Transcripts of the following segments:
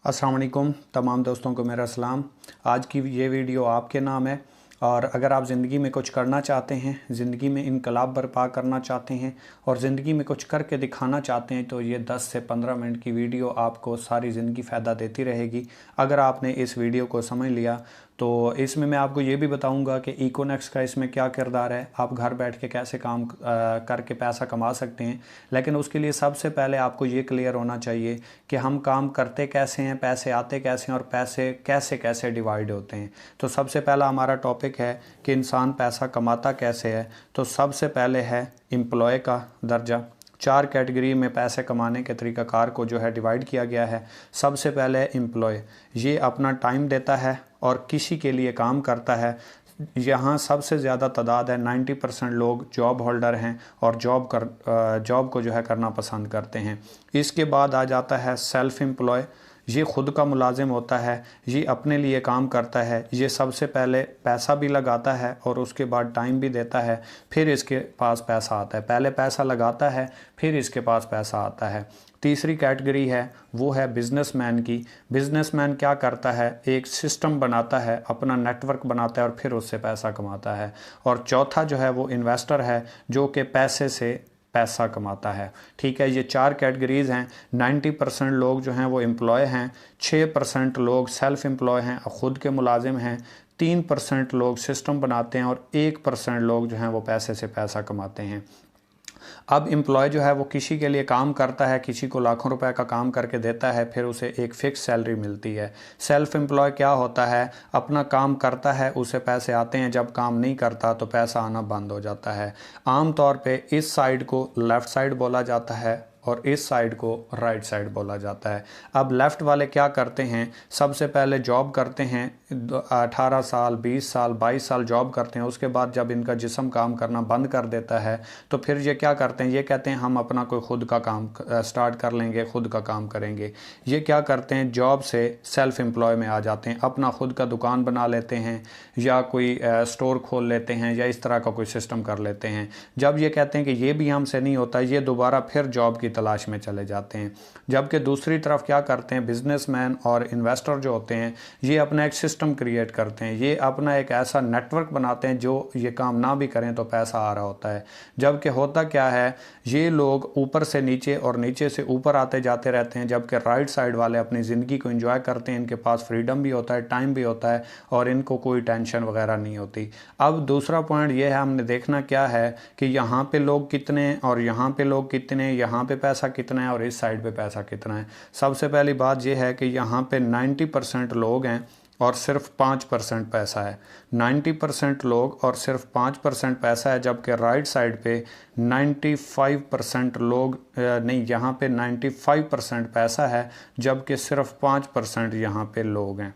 अस्सलाम वालेकुम तमाम दोस्तों को मेरा सलाम। आज की ये वीडियो आपके नाम है और अगर आप ज़िंदगी में कुछ करना चाहते हैं, ज़िंदगी में इनकलाब बर्पा करना चाहते हैं और ज़िंदगी में कुछ करके दिखाना चाहते हैं तो ये 10 से 15 मिनट की वीडियो आपको सारी ज़िंदगी फ़ायदा देती रहेगी। अगर आपने इस वीडियो को समझ लिया तो इसमें मैं आपको ये भी बताऊंगा कि इकोनेक्स का इसमें क्या किरदार है, आप घर बैठ के कैसे काम करके पैसा कमा सकते हैं। लेकिन उसके लिए सबसे पहले आपको ये क्लियर होना चाहिए कि हम काम करते कैसे हैं, पैसे आते कैसे हैं और पैसे कैसे कैसे डिवाइड होते हैं। तो सबसे पहला हमारा टॉपिक है कि इंसान पैसा कमाता कैसे है। तो सबसे पहले है एम्प्लॉय का दर्जा। 4 कैटेगरी में पैसे कमाने के तरीक़ाकार को जो है डिवाइड किया गया है। सबसे पहले एम्प्लॉय, ये अपना टाइम देता है और किसी के लिए काम करता है। यहाँ सबसे ज़्यादा तादाद है, 90% लोग जॉब होल्डर हैं और जॉब को जो है करना पसंद करते हैं। इसके बाद आ जाता है सेल्फ़ एम्प्लॉय, ये ख़ुद का मुलाजिम होता है, ये अपने लिए काम करता है। ये सबसे पहले पैसा भी लगाता है और उसके बाद टाइम भी देता है, फिर इसके पास पैसा आता है। पहले पैसा लगाता है फिर इसके पास पैसा आता है। तीसरी कैटेगरी है वो है बिज़नेसमैन की। बिज़नेसमैन क्या करता है, एक सिस्टम बनाता है, अपना नेटवर्क बनाता है और फिर उससे पैसा कमाता है। और चौथा जो है वो इन्वेस्टर है, जो कि पैसे से पैसा कमाता है। ठीक है, ये 4 कैटेगरीज़ हैं। 90% लोग जो हैं वो एम्प्लॉय हैं, 6% लोग सेल्फ़ एम्प्लॉय हैं, ख़ुद के मुलाजिम हैं, 3% लोग सिस्टम बनाते हैं और 1% लोग जो हैं वो पैसे से पैसा कमाते हैं। अब एम्प्लॉय जो है वो किसी के लिए काम करता है, किसी को लाखों रुपए का काम करके देता है, फिर उसे एक फ़िक्स सैलरी मिलती है। सेल्फ़ एम्प्लॉय क्या होता है, अपना काम करता है, उसे पैसे आते हैं, जब काम नहीं करता तो पैसा आना बंद हो जाता है। आम तौर पे इस साइड को लेफ़्ट साइड बोला जाता है और इस साइड को राइट साइड बोला जाता है। अब लेफ़्ट वाले क्या करते हैं, सबसे पहले जॉब करते हैं, 18 साल 20 साल 22 साल जॉब करते हैं। उसके बाद जब इनका जिस्म काम करना बंद कर देता है तो फिर ये क्या करते हैं, ये कहते हैं हम अपना कोई ख़ुद का काम स्टार्ट कर लेंगे, ख़ुद का काम करेंगे। ये क्या करते हैं, जॉब से सेल्फ़ एम्प्लॉय में आ जाते हैं, अपना ख़ुद का दुकान बना लेते हैं या कोई स्टोर खोल लेते हैं या इस तरह का कोई सिस्टम कर लेते हैं। जब ये कहते हैं कि ये भी हमसे नहीं होता, ये दोबारा फिर जॉब की तलाश में चले जाते हैं। जबकि दूसरी तरफ क्या करते हैं, बिजनेसमैन और इन्वेस्टर जो होते हैं, ये अपना एक सिस्टम क्रिएट करते हैं, ये अपना एक ऐसा नेटवर्क बनाते हैं जो ये काम ना भी करें तो पैसा आ रहा होता है। जबकि होता क्या है, ये लोग ऊपर से नीचे और नीचे से ऊपर आते जाते रहते हैं, जबकि राइट साइड वाले अपनी ज़िंदगी को एंजॉय करते हैं। इनके पास फ्रीडम भी होता है, टाइम भी होता है और इनको कोई टेंशन वगैरह नहीं होती। अब दूसरा पॉइंट ये है, हमने देखना क्या है कि यहाँ पे लोग कितने और यहाँ पे लोग कितने, यहाँ पे पैसा कितना है और इस साइड पे पैसा कितना है। सबसे पहली बात यह है कि यहाँ पे 90% लोग हैं और सिर्फ 5% पैसा है। 90% लोग और सिर्फ 5% पैसा है, जबकि राइट साइड पे 95% लोग नहीं, यहाँ पे 95% पैसा है जबकि सिर्फ 5% यहाँ पे लोग हैं।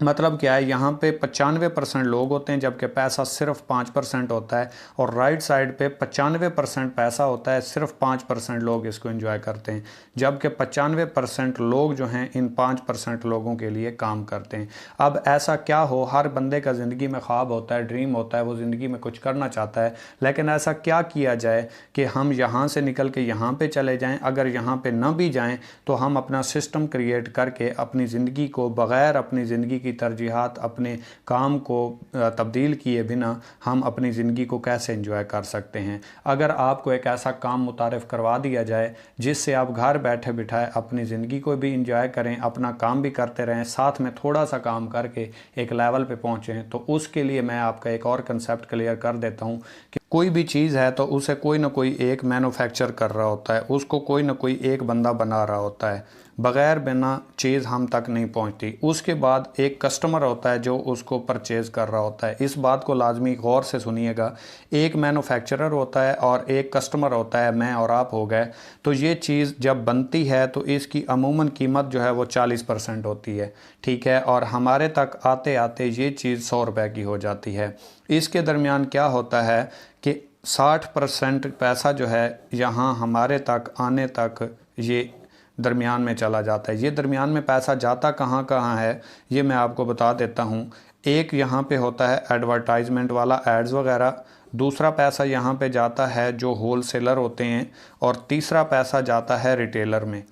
मतलब क्या है, यहाँ पे 95% लोग होते हैं जबकि पैसा सिर्फ 5% होता है और राइट साइड पे 95% पैसा होता है, सिर्फ 5% लोग इसको एंजॉय करते हैं, जबकि 95% लोग जो हैं इन 5% लोगों के लिए काम करते हैं। अब ऐसा क्या हो, हर बंदे का ज़िंदगी में ख्वाब होता है, ड्रीम होता है, वो ज़िंदगी में कुछ करना चाहता है, लेकिन ऐसा क्या किया जाए कि हम यहाँ से निकल के यहाँ पर चले जाएँ। अगर यहाँ पर ना भी जाएँ तो हम अपना सिस्टम क्रिएट करके अपनी ज़िंदगी को बग़ैर अपनी ज़िंदगी की तरजीहात, अपने काम को तब्दील किए बिना हम अपनी ज़िंदगी को कैसे एंजॉय कर सकते हैं। अगर आपको एक ऐसा काम मुतारिफ़ करवा दिया जाए जिससे आप घर बैठे बिठाए अपनी ज़िंदगी को भी एंजॉय करें, अपना काम भी करते रहें, साथ में थोड़ा सा काम करके एक लेवल पे पहुँचें, तो उसके लिए मैं आपका एक और कंसेप्ट क्लियर कर देता हूँ कि कोई भी चीज़ है तो उसे कोई ना कोई एक मैन्युफैक्चर कर रहा होता है, उसको कोई ना कोई एक बंदा बना रहा होता है। बग़ैर बिना चीज़ हम तक नहीं पहुंचती। उसके बाद एक कस्टमर होता है जो उसको परचेज़ कर रहा होता है। इस बात को लाजमी गौर से सुनिएगा, एक मैन्युफैक्चरर होता है और एक कस्टमर होता है, मैं और आप हो गए। तो ये चीज़ जब बनती है तो इसकी अमूमन कीमत जो है वो 40% होती है, ठीक है, और हमारे तक आते आते ये चीज़ 100 रुपये की हो जाती है। इसके दरमियान क्या होता है कि 60% पैसा जो है यहाँ हमारे तक आने तक ये दरमियान में चला जाता है। ये दरमियान में पैसा जाता कहाँ कहाँ है ये मैं आपको बता देता हूँ। एक यहाँ पे होता है एडवर्टाइजमेंट वाला, एड्स वगैरह। दूसरा पैसा यहाँ पे जाता है जो होल सेलर होते हैं और तीसरा पैसा जाता है रिटेलर में।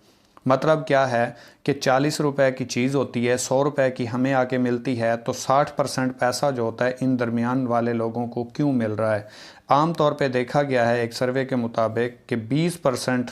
मतलब क्या है कि 40 रुपए की चीज़ होती है, 100 रुपए की हमें आके मिलती है, तो 60% पैसा जो होता है इन दरमियान वाले लोगों को क्यों मिल रहा है? आम तौर पे देखा गया है एक सर्वे के मुताबिक कि 20%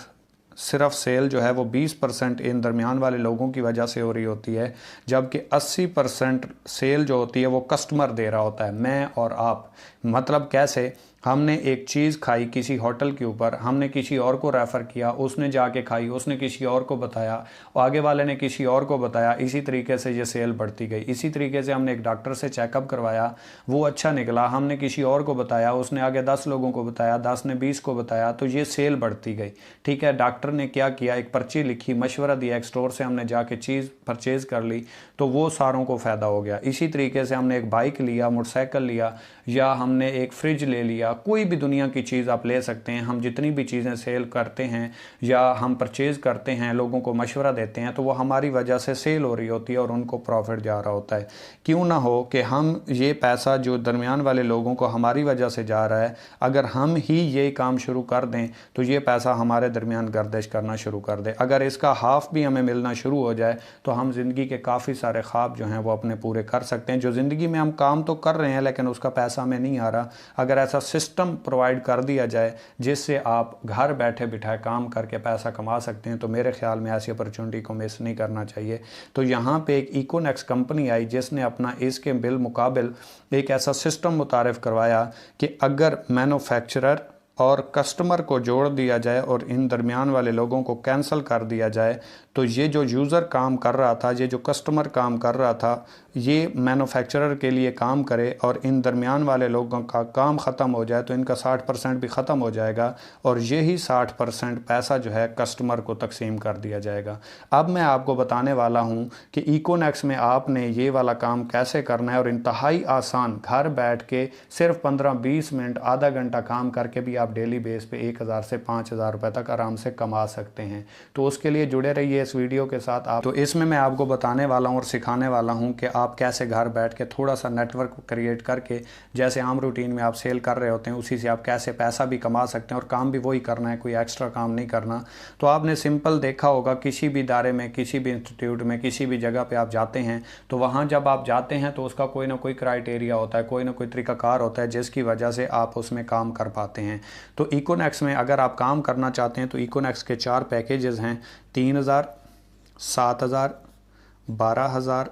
सिर्फ सेल जो है वो 20% इन दरमियान वाले लोगों की वजह से हो रही होती है, जबकि 80% सेल जो होती है वो कस्टमर दे रहा होता है, मैं और आप। मतलब कैसे? हमने एक चीज़ खाई किसी होटल के ऊपर, हमने किसी और को रेफ़र किया, उसने जाके खाई, उसने किसी और को बताया, और आगे वाले ने किसी और को बताया, इसी तरीके से ये सेल बढ़ती गई। इसी तरीके से हमने एक डॉक्टर से चेकअप करवाया, वो अच्छा निकला, हमने किसी और को बताया, उसने आगे 10 लोगों को बताया, 10 ने 20 को बताया, तो ये सेल बढ़ती गई। ठीक है, डॉक्टर ने क्या किया, एक पर्ची लिखी, मशवरा दिया, एक स्टोर से हमने जाके चीज़ परचेज़ कर ली, तो वो सारों को फ़ायदा हो गया। इसी तरीके से हमने एक बाइक लिया, मोटरसाइकिल लिया, या हमने एक फ्रिज ले लिया, कोई भी दुनिया की चीज़ आप ले सकते हैं। हम जितनी भी चीज़ें सेल करते हैं या हम परचेज़ करते हैं, लोगों को मशवरा देते हैं, तो वो हमारी वजह से सेल हो रही होती है और उनको प्रॉफिट जा रहा होता है। क्यों ना हो कि हम ये पैसा जो दरमियान वाले लोगों को हमारी वजह से जा रहा है, अगर हम ही ये काम शुरू कर दें तो ये पैसा हमारे दरमियान गर्दिश करना शुरू कर दे। अगर इसका हाफ भी हमें मिलना शुरू हो जाए तो हम ज़िंदगी के काफ़ी सारे ख्वाब जो हैं वो अपने पूरे कर सकते हैं। जो ज़िंदगी में हम काम तो कर रहे हैं लेकिन उसका पैसा हमें नहीं आ रहा, अगर ऐसा सिस्टम प्रोवाइड कर दिया जाए जिससे आप घर बैठे बिठाए काम करके पैसा कमा सकते हैं, तो मेरे ख्याल में ऐसी अपॉर्चुनिटी को मिस नहीं करना चाहिए। तो यहाँ पे एक इकोनेक्स कंपनी आई जिसने अपना इसके बिल मुकाबिल एक ऐसा सिस्टम मुतारिफ़ करवाया कि अगर मैन्युफैक्चरर और कस्टमर को जोड़ दिया जाए और इन दरमियान वाले लोगों को कैंसिल कर दिया जाए, तो ये जो यूज़र काम कर रहा था, ये जो कस्टमर काम कर रहा था, ये मैन्युफैक्चरर के लिए काम करे और इन दरमियान वाले लोगों का काम ख़त्म हो जाए, तो इनका 60% भी ख़त्म हो जाएगा और यही 60% पैसा जो है कस्टमर को तकसीम कर दिया जाएगा। अब मैं आपको बताने वाला हूँ कि इकोनेक्स में आपने ये वाला काम कैसे करना है और इंतहाई आसान, घर बैठ के सिर्फ 15-20 मिनट, आधा घंटा काम करके भी आप डेली बेस पे 1000 से 5000 रुपये तक आराम से कमा सकते हैं। तो उसके लिए जुड़े रहिए इस वीडियो के साथ आप। तो इसमें मैं आपको बताने वाला हूँ और सिखाने वाला हूँ कि आप कैसे घर बैठ के थोड़ा सा नेटवर्क क्रिएट करके, जैसे आम रूटीन में आप सेल कर रहे होते हैं उसी से आप कैसे पैसा भी कमा सकते हैं और काम भी वही करना है, कोई एक्स्ट्रा काम नहीं करना। तो आपने सिंपल देखा होगा किसी भी इदारे में, किसी भी इंस्टीट्यूट में, किसी भी जगह पर आप जाते हैं तो वहाँ जब आप जाते हैं तो उसका कोई ना कोई क्राइटेरिया होता है, कोई ना कोई तरीक़ाकार होता है जिसकी वजह से आप उसमें काम कर पाते हैं। तो इकोनेक्स में अगर आप काम करना चाहते हैं तो इकोनेक्स के 4 पैकेजेस हैं, 3000, 7000, 12000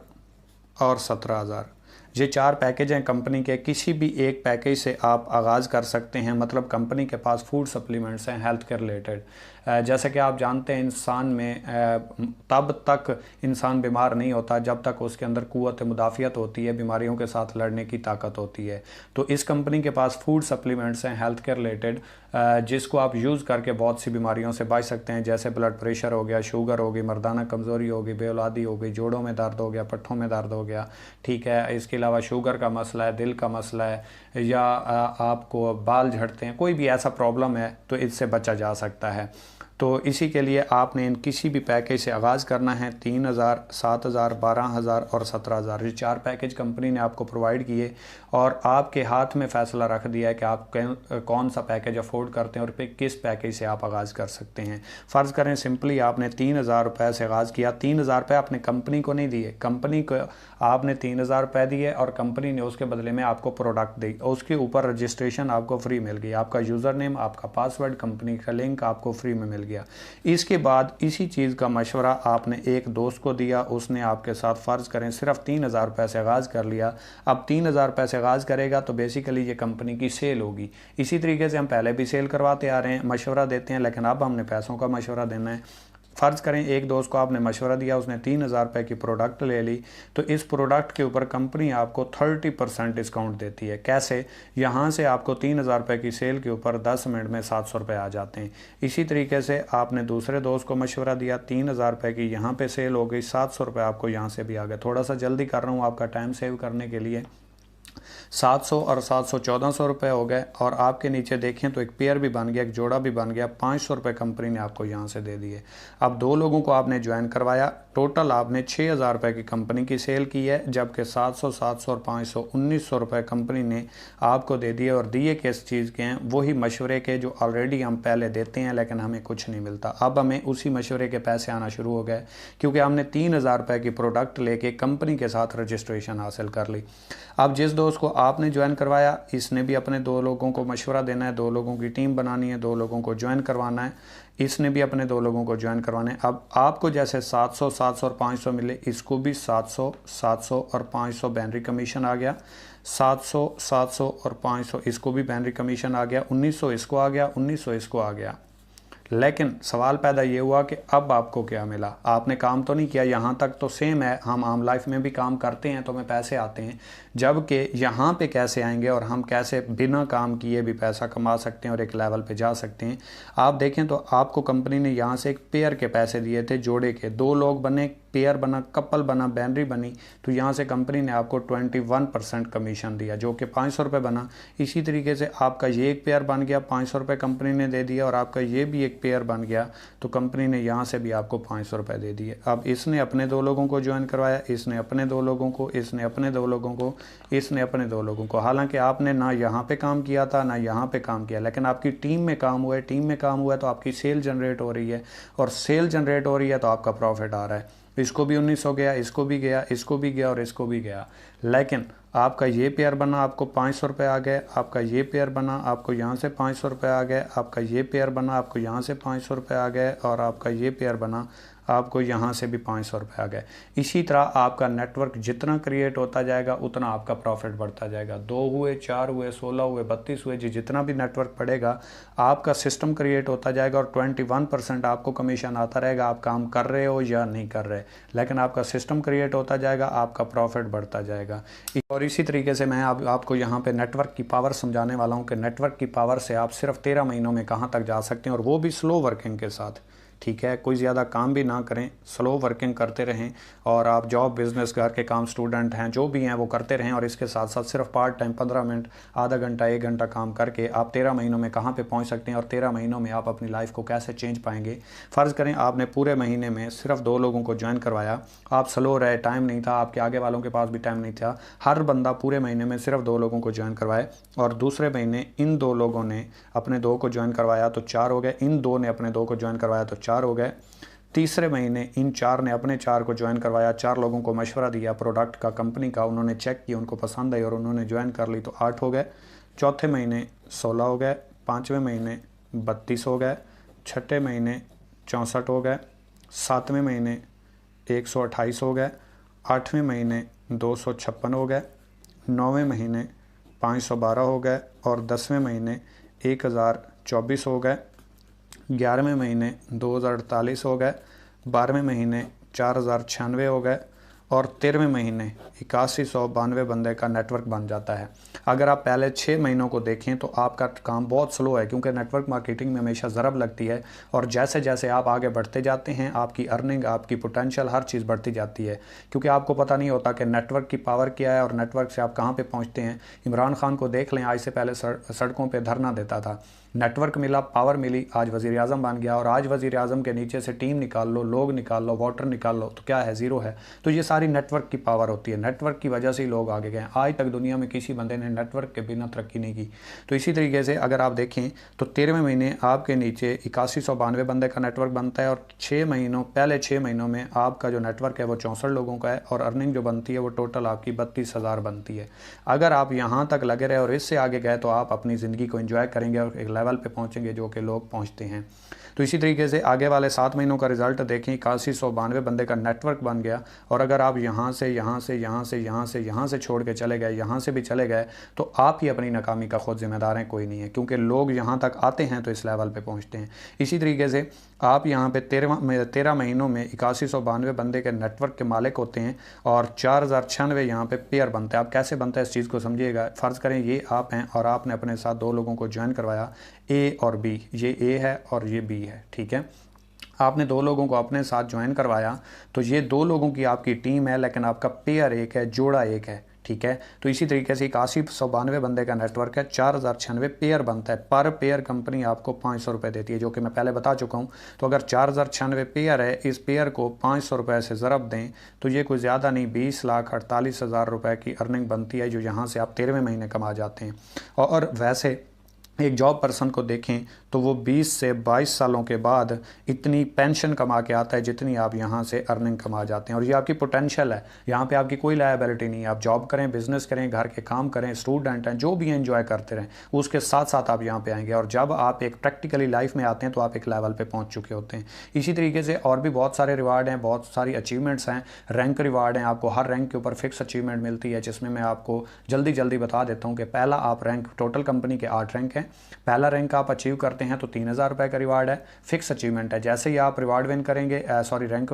और 17000। ये 4 पैकेज हैं कंपनी के। किसी भी एक पैकेज से आप आगाज़ कर सकते हैं। मतलब कंपनी के पास फूड सप्लीमेंट्स हैं हेल्थ के रिलेटेड। जैसे कि आप जानते हैं इंसान में तब तक इंसान बीमार नहीं होता जब तक उसके अंदर क़ुव्वत मुदाफ़ियत होती है, बीमारियों के साथ लड़ने की ताकत होती है। तो इस कंपनी के पास फूड सप्लीमेंट्स हैं हेल्थ के रिलेटेड, जिसको आप यूज़ करके बहुत सी बीमारियों से बच सकते हैं, जैसे ब्लड प्रेशर हो गया, शुगर हो गई, मर्दाना कमज़ोरी हो गई, बेऔलादी हो गई, जोड़ों में दर्द हो गया, पट्ठों में दर्द हो गया। ठीक है, इसके अलावा शुगर का मसला है, दिल का मसला है, या आपको बाल झड़ते हैं, कोई भी ऐसा प्रॉब्लम है तो इससे बचा जा सकता है। तो इसी के लिए आपने इन किसी भी पैकेज से आगाज़ करना है। 3000, 7000, 12000 और 17000, ये 4 पैकेज कंपनी ने आपको प्रोवाइड किए और आपके हाथ में फ़ैसला रख दिया है कि आप कौन सा पैकेज अफोर्ड करते हैं और फिर किस पैकेज से आप आगाज़ कर सकते हैं। फ़र्ज़ करें सिंपली आपने 3000 रुपये से आगाज़ किया, 3000 रुपये आपने कंपनी को नहीं दिए, कंपनी को आपने 3000 रुपये दिए और कंपनी ने उसके बदले में आपको प्रोडक्ट दी, उसके ऊपर रजिस्ट्रेशन आपको फ्री मिल गई, आपका यूज़र नेम, आपका पासवर्ड, कंपनी का लिंक आपको फ्री में मिल गया। इसके बाद इसी चीज़ का मशवरा आपने एक दोस्त को दिया, उसने आपके साथ फ़र्ज़ करें सिर्फ 3000 रुपये से आगाज़ कर लिया। अब 3000 रुपये से आगाज़ करेगा तो बेसिकली ये कंपनी की सेल होगी। इसी तरीके से हम पहले भी सेल करवाते आ रहे हैं, मशवरा देते हैं, लेकिन अब हमने पैसों का मशवरा देना है। फ़र्ज़ करें एक दोस्त को आपने मशवरा दिया, उसने 3000 रुपये की प्रोडक्ट ले ली, तो इस प्रोडक्ट के ऊपर कंपनी आपको 30% डिस्काउंट देती है। कैसे? यहाँ से आपको 3000 रुपये की सेल के ऊपर 10 मिनट में 700 रुपये आ जाते हैं। इसी तरीके से आपने दूसरे दोस्त को मशवरा दिया, 3000 रुपये की यहाँ पे सेल हो गई, 700 रुपये आपको यहाँ से भी आ गए। थोड़ा सा जल्दी कर रहा हूँ आपका टाइम सेव करने के लिए। 700 और 700 1400 रुपये हो गए। और आपके नीचे देखें तो एक पेयर भी बन गया, एक जोड़ा भी बन गया। 500 रुपये कंपनी ने आपको यहाँ से दे दिए। अब 2 लोगों को आपने ज्वाइन करवाया, टोटल आपने 6000 रुपये की कंपनी की सेल की है, जबकि 700 700 और 500 1900 रुपये कंपनी ने आपको दे दिए। और दिए किस चीज़ के हैं? वही मशवरे के जो ऑलरेडी हम पहले देते हैं लेकिन हमें कुछ नहीं मिलता। अब हमें उसी मशवरे के पैसे आना शुरू हो गए, क्योंकि हमने 3000 रुपये की प्रोडक्ट लेके कंपनी के साथ रजिस्ट्रेशन हासिल कर ली। अब जिस दोस्त को आपने ज्वाइन करवाया, इसने भी अपने 2 लोगों को मशवरा देना है, 2 लोगों की टीम बनानी है, 2 लोगों को ज्वाइन करवाना है, इसने भी अपने 2 लोगों को ज्वाइन करवाना है। अब आपको जैसे 700 700 और 500 मिले, इसको भी 700 700 और 500 बैनरी कमीशन आ गया। 700 700 और 500 इसको भी बैनरी कमीशन आ गया। 1900 इसको आ गया, 1900 इसको आ गया। लेकिन सवाल पैदा ये हुआ कि अब आपको क्या मिला? आपने काम तो नहीं किया, यहाँ तक तो सेम है, हम आम लाइफ में भी काम करते हैं तो हमें पैसे आते हैं, जबकि यहाँ पे कैसे आएंगे और हम कैसे बिना काम किए भी पैसा कमा सकते हैं और एक लेवल पे जा सकते हैं। आप देखें तो आपको कंपनी ने यहाँ से एक पेयर के पैसे दिए थे, जोड़े के। 2 लोग बने, पेयर बना, कपल बना, बैनरी बनी, तो यहाँ से कंपनी ने आपको 21% कमीशन दिया, जो कि 500 रुपये बना। इसी तरीके से आपका ये एक पेयर बन गया, 500 रुपये कंपनी ने दे दिया, और आपका ये भी एक पेयर बन गया तो कंपनी ने यहाँ से भी आपको 500 रुपये दे दिए। अब इसने अपने 2 लोगों को ज्वाइन करवाया, इसने अपने 2 लोगों को, इसने अपने 2 लोगों को, इसने अपने 2 लोगों को। हालांकि आपने ना यहाँ पे काम किया था ना यहाँ पे काम किया, लेकिन आपकी टीम में काम हुआ है। टीम में काम हुआ है तो आपकी सेल जनरेट हो रही है, और सेल जनरेट हो रही है तो आपका प्रॉफिट आ रहा है। इसको भी 1900 गया, इसको भी गया, इसको भी गया और इसको भी गया। लेकिन आपका ये पेयर बना, आपको 500 रुपये आ गए। आपका ये पेयर बना, आपको यहाँ से 500 रुपये आ गए। आपका ये पेयर बना, आपको यहाँ से 500 रुपये आ गए। और आपका ये पेयर बना, आपको यहाँ से भी 500 रुपये आ गए। इसी तरह आपका नेटवर्क जितना क्रिएट होता जाएगा उतना आपका प्रॉफिट बढ़ता जाएगा। 2 हुए, 4 हुए, 16 हुए, 32 हुए, जितना भी नेटवर्क बढ़ेगा आपका सिस्टम क्रिएट होता जाएगा, और 21% आपको कमीशन आता रहेगा, आप काम कर रहे हो या नहीं कर रहे, लेकिन आपका सिस्टम क्रिएट होता जाएगा, आपका प्रॉफिट बढ़ता जाएगा। और इसी तरीके से मैं आपको यहाँ पे नेटवर्क की पावर समझाने वाला हूँ कि नेटवर्क की पावर से आप सिर्फ 13 महीनों में कहाँ तक जा सकते हैं, और वो भी स्लो वर्किंग के साथ। ठीक है, कोई ज़्यादा काम भी ना करें, स्लो वर्किंग करते रहें, और आप जॉब, बिज़नेस, घर के काम, स्टूडेंट हैं, जो भी हैं वो करते रहें, और इसके साथ साथ सिर्फ पार्ट टाइम 15 मिनट, आधा घंटा, 1 घंटा काम करके आप 13 महीनों में कहाँ पे पहुंच सकते हैं, और 13 महीनों में आप अपनी लाइफ को कैसे चेंज पाएंगे। फ़र्ज़ करें आपने पूरे महीने में सिर्फ 2 लोगों को ज्वाइन करवाया, आप स्लो रहे, टाइम नहीं था, आपके आगे वालों के पास भी टाइम नहीं था, हर बंदा पूरे महीने में सिर्फ 2 लोगों को ज्वाइन करवाए, और दूसरे महीने इन 2 लोगों ने अपने 2 को ज्वाइन करवाया तो 4 हो गए, इन 2 ने अपने 2 को ज्वाइन करवाया तो 4 हो गए। तीसरे महीने इन 4 ने अपने 4 को ज्वाइन करवाया, 4 लोगों को मशवरा दिया प्रोडक्ट का, कंपनी का, उन्होंने चेक किया, उनको पसंद आई और उन्होंने ज्वाइन कर ली तो 8 हो गए। चौथे महीने 16 हो गए, 5वें महीने 32 हो गए, 6ठे महीने 64 हो गए, 7वें महीने 128 हो गए, 8वें महीने 256 हो गए, 9वें महीने 512 हो गए, और 10वें महीने 1024 हो गए, 11वें महीने 2048 हो गए, 12वें महीने 4096 हो गए, और 13वें महीने 8192 बंदे का नेटवर्क बन जाता है। अगर आप पहले 6 महीनों को देखें तो आपका काम बहुत स्लो है, क्योंकि नेटवर्क मार्केटिंग में हमेशा ज़रब लगती है, और जैसे जैसे आप आगे बढ़ते जाते हैं आपकी अर्निंग, आपकी पोटेंशियल, हर चीज़ बढ़ती जाती है, क्योंकि आपको पता नहीं होता कि नेटवर्क की पावर क्या है और नेटवर्क से आप कहाँ पर पहुँचते हैं। इमरान खान को देख लें, आज से पहले सड़कों पर धरना देता था, नेटवर्क मिला, पावर मिली, आज वज़ीर आज़म बन गया, और आज वज़ीर आज़म के नीचे से टीम निकाल लो, लोग निकाल लो, वोटर निकाल लो, तो क्या है? ज़ीरो है। तो ये सारी नेटवर्क की पावर होती है, नेटवर्क की वजह से ही लोग आगे गए। आज तक दुनिया में किसी बंदे ने नेटवर्क के बिना तरक्की नहीं की। तो इसी तरीके से अगर आप देखें तो 13वें महीने आपके नीचे 8192 बंदे का नेटवर्क बनता है, और 6 महीनों, पहले 6 महीनों में आपका जो नेटवर्क है वो 64 लोगों का है, और अर्निंग जो बनती है वो टोटल आपकी 32,000 बनती है। अगर आप यहाँ तक लगे रहे और इससे आगे गए तो आप अपनी ज़िंदगी को एंजॉय करेंगे और एक लेवल पे पहुँचेंगे जो कि लोग पहुँचते हैं। तो इसी तरीके से आगे वाले 7 महीनों का रिजल्ट देखें, 8192 बंदे का नेटवर्क बन गया, और अगर आप यहाँ से छोड़ के चले गए, यहाँ से भी चले गए, तो आप ही अपनी नाकामी का खुद जिम्मेदार हैं, कोई नहीं है, क्योंकि लोग यहाँ तक आते हैं तो इस लेवल पे पहुँचते हैं। इसी तरीके से आप यहाँ पे 13 महीनों में 8192 बंदे के नेटवर्क के मालिक होते हैं, और 4096 यहाँ पे पेयर बनता है। आप कैसे बनता है इस चीज़ को समझिएगा। फ़र्ज़ करें ये आप हैं और आपने अपने साथ 2 लोगों को ज्वाइन करवाया, ए और बी, ये ए है और ये बी है, ठीक है। आपने 2 लोगों को अपने साथ ज्वाइन करवाया तो ये 2 लोगों की आपकी टीम है, लेकिन आपका पेयर एक है, जोड़ा एक है, ठीक है। तो इसी तरीके से 8192 बंदे का नेटवर्क है, 4096 पेयर बनता है। पर पेयर कंपनी आपको 500 रुपये देती है, जो कि मैं पहले बता चुका हूँ। तो अगर 4096 पेयर है, इस पेयर को 500 रुपये से ज़रब दें तो ये कोई ज़्यादा नहीं 20,48,000 रुपये की अर्निंग बनती है, जो यहाँ से आप 13वें महीने कमा जाते हैं। और वैसे एक जॉब पर्सन को देखें तो वो 20 से 22 सालों के बाद इतनी पेंशन कमा के आता है जितनी आप यहाँ से अर्निंग कमा जाते हैं। और ये आपकी पोटेंशियल है, यहाँ पे आपकी कोई लायबिलिटी नहीं है। आप जॉब करें, बिजनेस करें, घर के काम करें, स्टूडेंट हैं, जो भी एंजॉय करते रहें, उसके साथ साथ आप यहाँ पे आएंगे। और जब आप एक प्रैक्टिकली लाइफ में आते हैं तो आप एक लेवल पे पहुँच चुके होते हैं। इसी तरीके से और भी बहुत सारे रिवार्ड हैं, बहुत सारी अचीवमेंट्स हैं, रैंक रिवार्ड हैं। आपको हर रैंक के ऊपर फिक्स अचीवमेंट मिलती है, जिसमें मैं आपको जल्दी बता देता हूँ कि पहला आप रैंक, टोटल कंपनी के 8 रैंक हैं, पहला रैंक आप अचीव करते हैं तो 3000 रुपये का रिवार्ड है, फिक्स अचीवमेंट है। जैसे ही आप रिवार्ड विन करेंगे, रैंक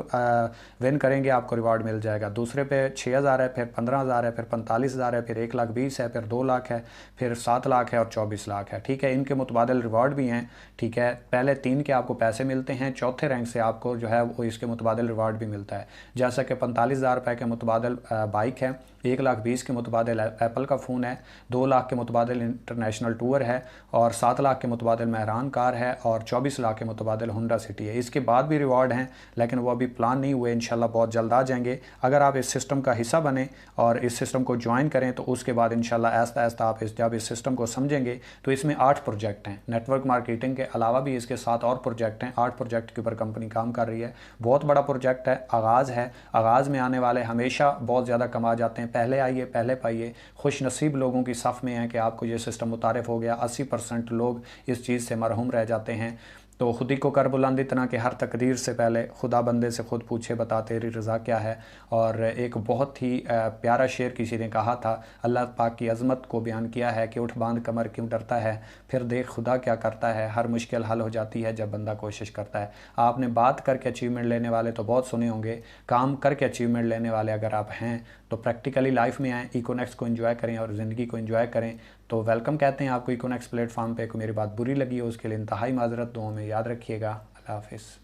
विन करेंगे, आपको रिवार्ड मिल जाएगा। दूसरे पे 6000 है, फिर 15000 है, फिर 45,000 है, फिर 1,20,000 है, फिर 2 लाख है, फिर 7 लाख है और 24 लाख है। ठीक है, इनके मुतबादिल रिवार्ड भी हैं। ठीक है, पहले 3 के आपको पैसे मिलते हैं, चौथे रैंक से आपको जो है वो इसके मुतबादिल रिवार्ड भी मिलता है। जैसा कि 45,000 रुपये के मुतबादिल बाइक है, 1,20,000 के मुतबादिल एप्पल का फ़ोन है, 2 लाख के मुतबादिल इंटरनेशनल टूर है, और 7 लाख के मुतबादिल मेहरान कार है, और 24 लाख के मुतबादिल होंडा सिटी है। इसके बाद भी रिवार्ड हैं, लेकिन वो अभी प्लान नहीं हुए, इंशाल्लाह बहुत जल्द आ जाएंगे। अगर आप इस सिस्टम का हिस्सा बने और इस सिस्टम को ज्वाइन करें तो उसके बाद इंशाल्लाह आहिस्ता आहिस्ता आप जब इस सिस्टम को समझेंगे तो इसमें 8 प्रोजेक्ट हैं। नेटवर्क मार्केटिंग के अलावा भी इसके 7 और प्रोजेक्ट हैं। 8 प्रोजेक्ट के ऊपर कंपनी काम कर रही है। बहुत बड़ा प्रोजेक्ट है, आगाज़ है। आगाज़ में आने वाले हमेशा बहुत ज़्यादा कमा जाते हैं। पहले आइए, पहले पाइए। खुश नसीब लोगों की सफ़ में है कि आपको ये सिस्टम मुतारिफ़ हो गया। 80% लोग इस चीज़ से मरहूम रह जाते हैं। तो खुद ही को कर बुलंद इतना कि हर तकदीर से पहले खुदा बंदे से खुद पूछे, बता तेरी रज़ा क्या है। और एक बहुत ही प्यारा शेर किसी ने कहा था, अल्लाह पाक की अज़मत को बयान किया है कि उठ बांध कमर क्यों डरता है, फिर देख खुदा क्या करता है। हर मुश्किल हल हो जाती है जब बंदा कोशिश करता है। आपने बात करके अचीवमेंट लेने वाले तो बहुत सुने होंगे, काम करके अचीवमेंट लेने वाले अगर आप हैं तो प्रैक्टिकली लाइफ में आएँ, इकोनेक्स को एंजॉय करें और ज़िंदगी को एंजॉय करें। तो वेलकम कहते हैं आपको इकोनेक्स प्लेटफॉर्म पे। को मेरी बात बुरी लगी हो उसके लिए इंतहाई माजरत, दुआओं में याद रखिएगा। अल्लाह हाफ़िज़।